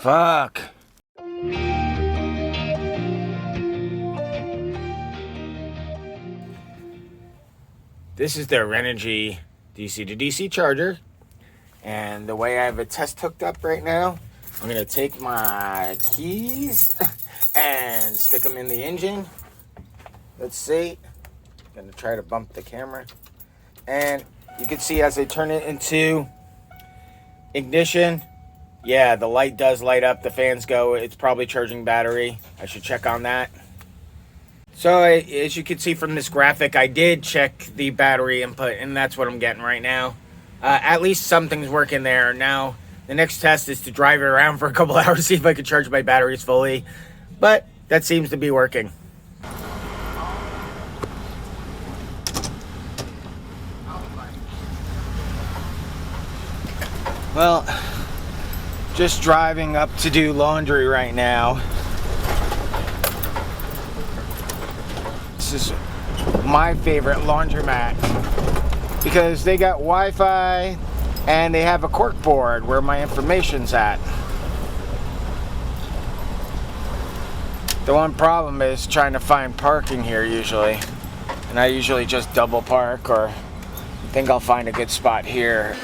Fuck. This is the Renogy DC to DC charger. And the way I have a test hooked up right now, I'm going to take my keys and stick them in the engine. Let's see. I'm going to try to bump the camera. And you can see as I turn it into ignition, yeah, the light does light up. The fans go. It's probably charging battery. I should check on that. So as you can see from this graphic, I did check the battery input, and that's what I'm getting right now. At least something's working there. Now, the next test is to drive it around for a couple hours, see if I can charge my batteries fully. But that seems to be working. Well, just driving up to do laundry right now. This is my favorite laundromat because they got Wi-Fi and they have a cork board where my information's at. The one problem is trying to find parking here usually, and I usually just double park or think I'll find a good spot here.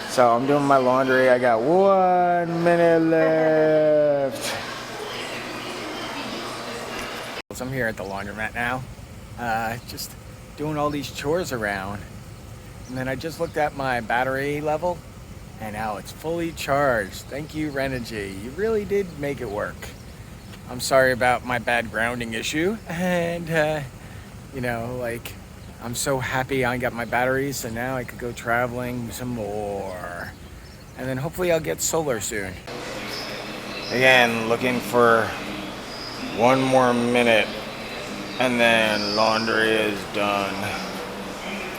So I'm doing my laundry. I got 1 minute left. I'm here at the laundromat now, just doing all these chores around, and then I just looked at my battery level and now it's fully charged. Thank you, Renogy. You really did make it work. I'm sorry about my bad grounding issue, and you know, like, I'm so happy I got my batteries, and now I could go traveling some more, and then hopefully I'll get solar soon. Again, looking for 1 more minute, and then laundry is done,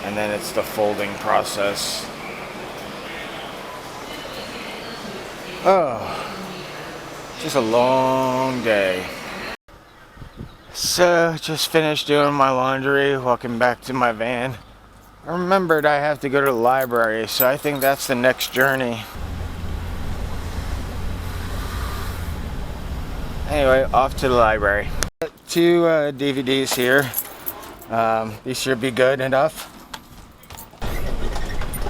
and then it's the folding process. Oh, just a long day. So, just finished doing my laundry, walking back to my van. I remembered I have to go to the library, so I think that's the next journey. Anyway, off to the library. 2 DVDs here. These should be good enough.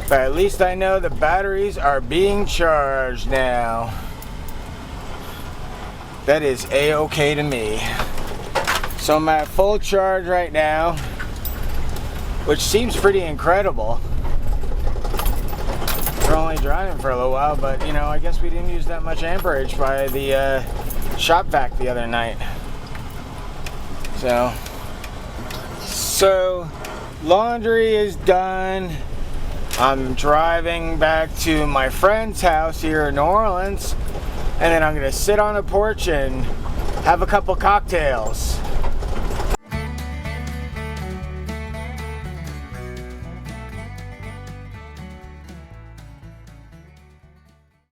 But at least I know the batteries are being charged now. That is A-okay to me. So I'm at full charge right now, which seems pretty incredible. We're only driving for a little while, but you know, I guess we didn't use that much amperage by the shop vac the other night. So laundry is done. I'm driving back to my friend's house here in New Orleans, and then I'm gonna sit on the porch and have a couple cocktails.